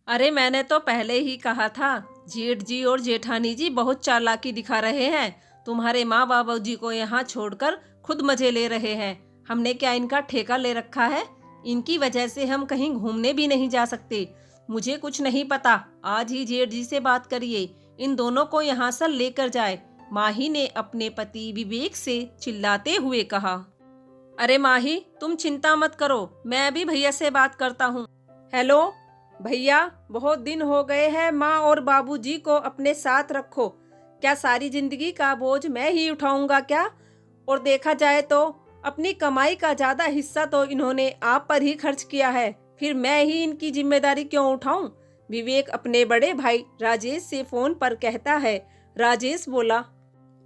अरे मैंने तो पहले ही कहा था, जेठ जी और जेठानी जी बहुत चालाकी दिखा रहे हैं। तुम्हारे माँ बाबू जी को यहाँ छोड़कर खुद मजे ले रहे हैं। हमने क्या इनका ठेका ले रखा है? इनकी वजह से हम कहीं घूमने भी नहीं जा सकते। मुझे कुछ नहीं पता, आज ही जेठ जी से बात करिए, इन दोनों को यहाँ से लेकर जाए। माही ने अपने पति विवेक से चिल्लाते हुए कहा। अरे माही, तुम चिंता मत करो, मैं अभी भैया से बात करता हूँ। हेलो भैया, बहुत दिन हो गए हैं, माँ और बाबूजी को अपने साथ रखो। क्या सारी जिंदगी का बोझ मैं ही उठाऊंगा क्या? और देखा जाए तो अपनी कमाई का ज्यादा हिस्सा तो इन्होंने आप पर ही खर्च किया है, फिर मैं ही इनकी जिम्मेदारी क्यों उठाऊं? विवेक अपने बड़े भाई राजेश से फोन पर कहता है। राजेश बोला,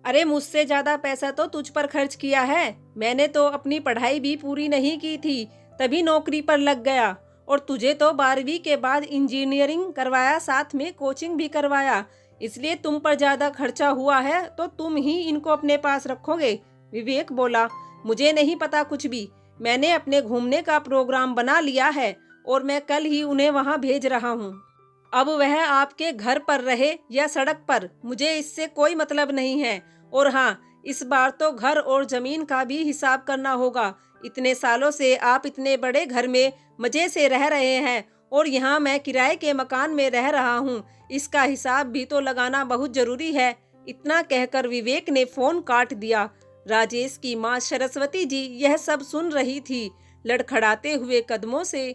अरे मुझसे ज्यादा पैसा तो तुझ पर खर्च किया है। मैंने तो अपनी पढ़ाई भी पूरी नहीं की थी, तभी नौकरी पर लग गया। और तुझे तो 12वीं के बाद इंजीनियरिंग करवाया, साथ में कोचिंग भी करवाया। इसलिए तुम पर ज्यादा खर्चा हुआ है तो तुम ही इनको अपने पास रखोगे। विवेक बोला, मुझे नहीं पता कुछ भी। मैंने अपने घूमने का प्रोग्राम बना लिया है और मैं कल ही उन्हें वहां भेज रहा हूँ। अब वह आपके घर पर रहे या सड़क पर, मुझे इससे कोई मतलब नहीं है। और हाँ, इस बार तो घर और जमीन का भी हिसाब करना होगा। इतने सालों से आप इतने बड़े घर में मजे से रह रहे हैं और यहाँ मैं किराए के मकान में रह रहा हूँ। इसका हिसाब भी तो लगाना बहुत जरूरी है। इतना कहकर विवेक ने फोन काट दिया। राजेश की माँ सरस्वती जी यह सब सुन रही थी। लड़खड़ाते हुए कदमों से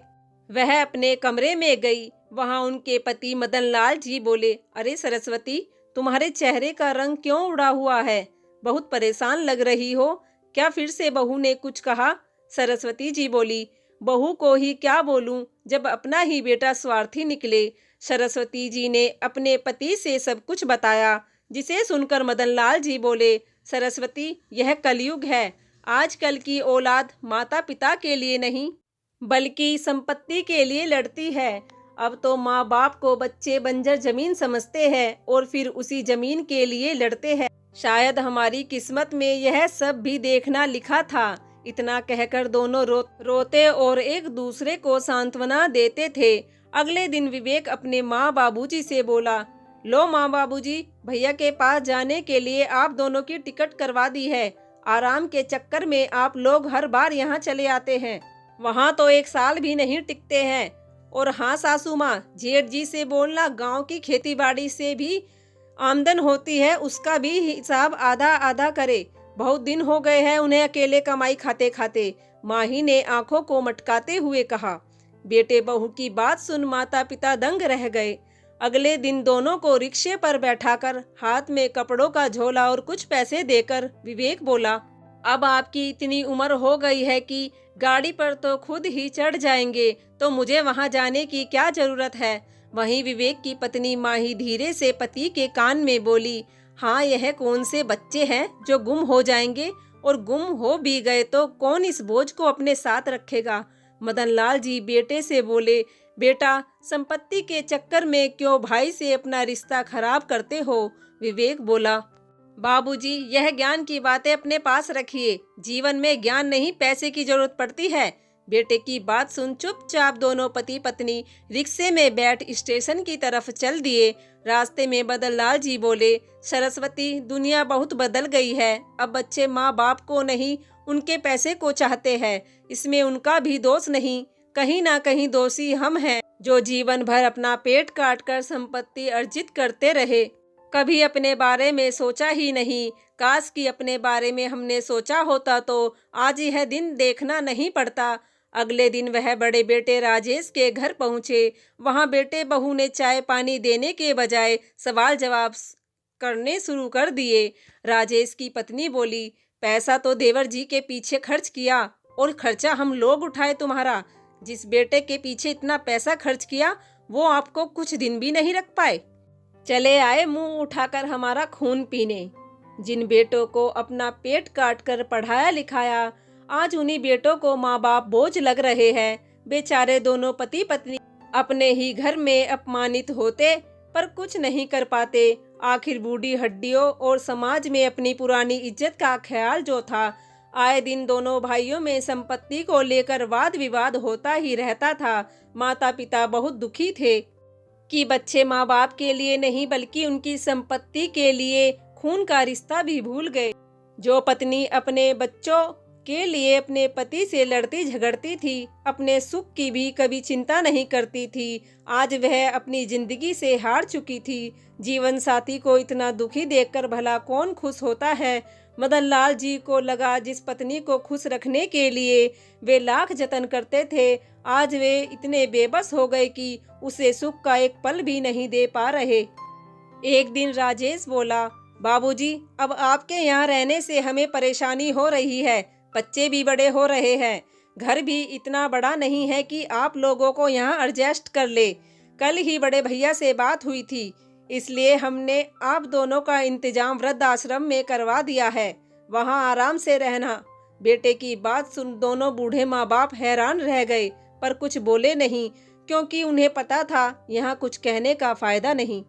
वह अपने कमरे में गई। वहां उनके पति मदन लाल जी बोले, अरे सरस्वती, तुम्हारे चेहरे का रंग क्यों उड़ा हुआ है? बहुत परेशान लग रही हो। क्या फिर से बहू ने कुछ कहा? सरस्वती जी बोली, बहू को ही क्या बोलूं जब अपना ही बेटा स्वार्थी निकले। सरस्वती जी ने अपने पति से सब कुछ बताया, जिसे सुनकर मदन लाल जी बोले, सरस्वती, यह कलयुग है। आजकल की औलाद माता पिता के लिए नहीं बल्कि संपत्ति के लिए लड़ती है। अब तो माँ बाप को बच्चे बंजर जमीन समझते हैं और फिर उसी जमीन के लिए लड़ते हैं। शायद हमारी किस्मत में यह सब भी देखना लिखा था। इतना कहकर दोनों रोते और एक दूसरे को सांत्वना देते थे। अगले दिन विवेक अपने माँ बाबूजी से बोला, लो माँ बाबूजी, भैया के पास जाने के लिए आप दोनों की टिकट करवा दी है। आराम के चक्कर में आप लोग हर बार यहाँ चले आते हैं, वहां तो एक साल भी नहीं टिकते हैं। और हाँ सासू माँ, जेठ जी से बोलना गांव की खेती बाड़ी से भी आमदन होती है, उसका भी हिसाब आधा आधा करे। बहुत दिन हो गए हैं उन्हें अकेले कमाई खाते खाते। माही ने आंखों को मटकाते हुए कहा। बेटे बहू की बात सुन माता पिता दंग रह गए। अगले दिन दोनों को रिक्शे पर बैठाकर हाथ में कपड़ों का झोला और कुछ पैसे देकर विवेक बोला, अब आपकी इतनी उम्र हो गई है कि गाड़ी पर तो खुद ही चढ़ जाएंगे, तो मुझे वहां जाने की क्या जरूरत है? वहीं विवेक की पत्नी माही धीरे से पति के कान में बोली, हाँ, यह कौन से बच्चे हैं जो गुम हो जाएंगे? और गुम हो भी गए तो कौन इस बोझ को अपने साथ रखेगा? मदन लाल जी बेटे से बोले, बेटा, संपत्ति के चक्कर में क्यों भाई से अपना रिश्ता खराब करते हो? विवेक बोला, बाबूजी, यह ज्ञान की बातें अपने पास रखिए। जीवन में ज्ञान नहीं, पैसे की जरूरत पड़ती है। बेटे की बात सुन चुपचाप दोनों पति पत्नी रिक्शे में बैठ स्टेशन की तरफ चल दिए। रास्ते में मदन लाल जी बोले, सरस्वती, दुनिया बहुत बदल गई है। अब बच्चे माँ बाप को नहीं, उनके पैसे को चाहते हैं। इसमें उनका भी दोष नहीं, कहीं ना कहीं दोषी हम हैं, जो जीवन भर अपना पेट काट कर संपत्ति अर्जित करते रहे। कभी अपने बारे में सोचा ही नहीं। काश कि अपने बारे में हमने सोचा होता तो आज यह दिन देखना नहीं पड़ता। अगले दिन वह बड़े बेटे राजेश के घर पहुंचे। वहां बेटे बहू ने चाय पानी देने के बजाय सवाल जवाब करने शुरू कर दिए। राजेश की पत्नी बोली, पैसा तो देवर जी के पीछे खर्च किया और खर्चा हम लोग उठाए तुम्हारा। जिस बेटे के पीछे इतना पैसा खर्च किया वो आपको कुछ दिन भी नहीं रख पाए। चले आए मुंह उठाकर हमारा खून पीने। जिन बेटों को अपना पेट काट कर पढ़ाया लिखाया, आज उन्हीं बेटों को माँ बाप बोझ लग रहे हैं। बेचारे दोनों पति पत्नी अपने ही घर में अपमानित होते पर कुछ नहीं कर पाते। आखिर बूढ़ी हड्डियों और समाज में अपनी पुरानी इज्जत का ख्याल जो था। आए दिन दोनों भाइयों में संपत्ति को लेकर वाद विवाद होता ही रहता था। माता पिता बहुत दुखी थे। कि बच्चे माँ बाप के लिए नहीं बल्कि उनकी संपत्ति के लिए खून का रिश्ता भी भूल गए। जो पत्नी अपने बच्चों के लिए अपने पति से लड़ती झगड़ती थी, अपने सुख की भी कभी चिंता नहीं करती थी, आज वह अपनी जिंदगी से हार चुकी थी। जीवन साथी को इतना दुखी देखकर भला कौन खुश होता है। मदन लाल जी को लगा जिस पत्नी को खुश रखने के लिए वे लाख जतन करते थे, आज वे इतने बेबस हो गए कि उसे सुख का एक पल भी नहीं दे पा रहे। एक दिन राजेश बोला, बाबूजी, अब आपके यहाँ रहने से हमें परेशानी हो रही है। बच्चे भी बड़े हो रहे हैं, घर भी इतना बड़ा नहीं है कि आप लोगों को यहाँ एडजस्ट कर ले। कल ही बड़े भैया से बात हुई थी, इसलिए हमने आप दोनों का इंतजाम वृद्ध आश्रम में करवा दिया है, वहाँ आराम से रहना। बेटे की बात सुन दोनों बूढ़े माँ बाप हैरान रह गए, पर कुछ बोले नहीं, क्योंकि उन्हें पता था यहाँ कुछ कहने का फायदा नहीं।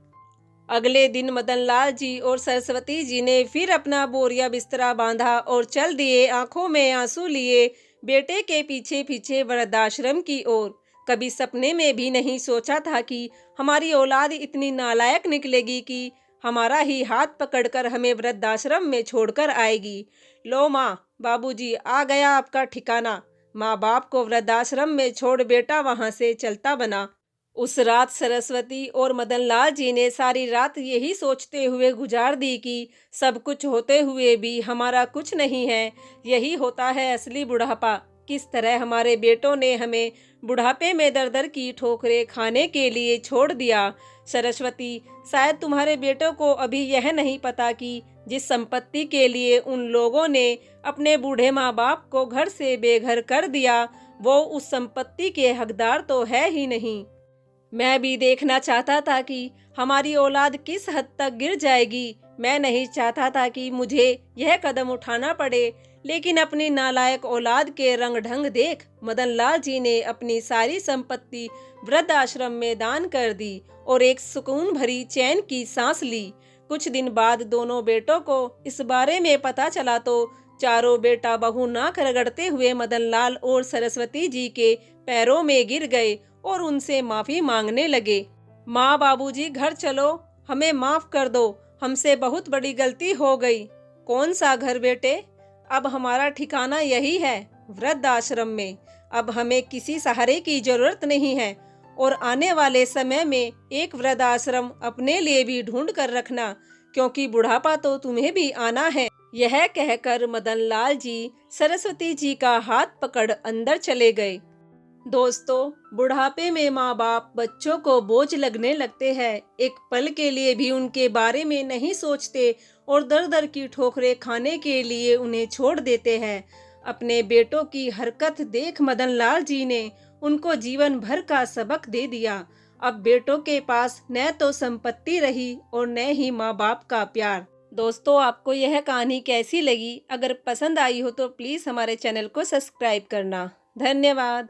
अगले दिन मदन लाल जी और सरस्वती जी ने फिर अपना बोरिया बिस्तरा बांधा और चल दिए, आंखों में आंसू लिए, बेटे के पीछे पीछे वृद्धाश्रम की ओर। कभी सपने में भी नहीं सोचा था कि हमारी औलाद इतनी नालायक निकलेगी कि हमारा ही हाथ पकड़कर हमें वृद्धाश्रम में छोड़कर आएगी। लो माँ, बाबूजी, आ गया आपका ठिकाना। माँ बाप को वृद्धाश्रम में छोड़ बेटा वहां से चलता बना। उस रात सरस्वती और मदन लाल जी ने सारी रात यही सोचते हुए गुजार दी कि सब कुछ होते हुए भी हमारा कुछ नहीं है। यही होता है असली बुढ़ापा। किस तरह हमारे बेटों ने हमें बुढ़ापे में दर दर की ठोकरें खाने के लिए छोड़ दिया। सरस्वती, शायद तुम्हारे बेटों को अभी यह नहीं पता कि जिस संपत्ति के लिए उन लोगों ने अपने बूढ़े माँ बाप को घर से बेघर कर दिया, वो उस संपत्ति के हकदार तो है ही नहीं। मैं भी देखना चाहता था कि हमारी औलाद किस हद तक गिर जाएगी। मैं नहीं चाहता था कि मुझे यह कदम उठाना पड़े, लेकिन अपनी नालायक औलाद के रंग ढंग देख मदन लाल जी ने अपनी सारी संपत्ति वृद्ध आश्रम में दान कर दी और एक सुकून भरी चैन की सांस ली। कुछ दिन बाद दोनों बेटों को इस बारे में पता चला तो चारों बेटा बहू नाक रगड़ते हुए मदन लाल और सरस्वती जी के पैरों में गिर गए और उनसे माफी मांगने लगे। माँ, बाबूजी, घर चलो, हमें माफ कर दो, हमसे बहुत बड़ी गलती हो गई। कौन सा घर बेटे? अब हमारा ठिकाना यही है, वृद्ध आश्रम में। अब हमें किसी सहारे की जरूरत नहीं है और आने वाले समय में एक वृद्ध आश्रम अपने लिए भी ढूंढ कर रखना, क्योंकि बुढ़ापा तो तुम्हें भी आना है। यह कहकर मदन लाल जी सरस्वती जी का हाथ पकड़ अंदर चले गए। दोस्तों, बुढ़ापे में माँ बाप बच्चों को बोझ लगने लगते हैं, एक पल के लिए भी उनके बारे में नहीं सोचते और दर दर की ठोकरें खाने के लिए उन्हें छोड़ देते हैं। अपने बेटों की हरकत देख मदन लाल जी ने उनको जीवन भर का सबक दे दिया। अब बेटों के पास न तो संपत्ति रही और न ही माँ बाप का प्यार। दोस्तों, आपको यह कहानी कैसी लगी? अगर पसंद आई हो तो प्लीज़ हमारे चैनल को सब्सक्राइब करना। धन्यवाद।